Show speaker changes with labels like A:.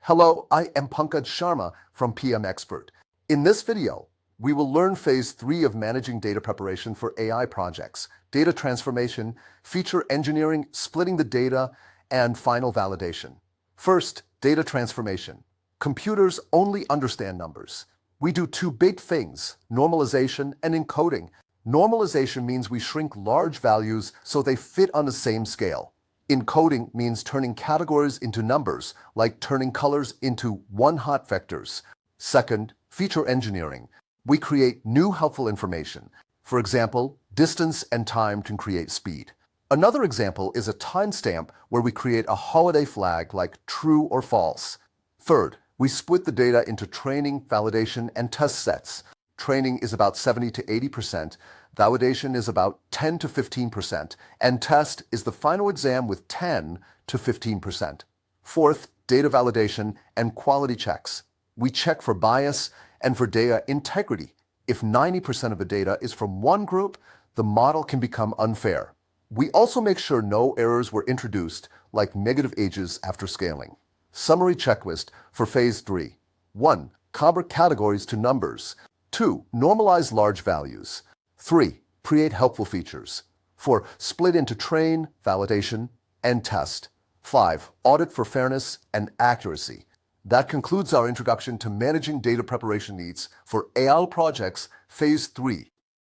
A: Hello, I am Pankaj Sharma from PM Expert. In this video, we will learn phase 3 of managing data preparation for AI projects, data transformation, feature engineering, splitting the data, and final validation. First, data transformation. Computers only understand numbers. We do two big things, normalization and encoding. Normalization means we shrink large values so they fit on the same scale. Encoding means turning categories into numbers, like turning colors into one-hot vectors. Second, feature engineering. We create new helpful information. For example, distance and time to create speed. Another example is a timestamp where we create a holiday flag like true or false. Third, we split the data into training, validation, and test sets. Training is about 70 to 80%, validation is about 10 to 15%, and test is the final exam with 10 to 15%. Fourth, data validation and quality checks. We check for bias and for data integrity. If 90% of the data is from one group, the model can become unfair. We also make sure no errors were introduced, like negative ages after scaling. Summary checklist for phase 3. 1. Convert categories to numbers. 2. Normalize large values. 3. Create helpful features. 4. Split into train, validation, and test. 5. Audit for fairness and accuracy. That concludes our introduction to managing data preparation needs for AI projects phase 3.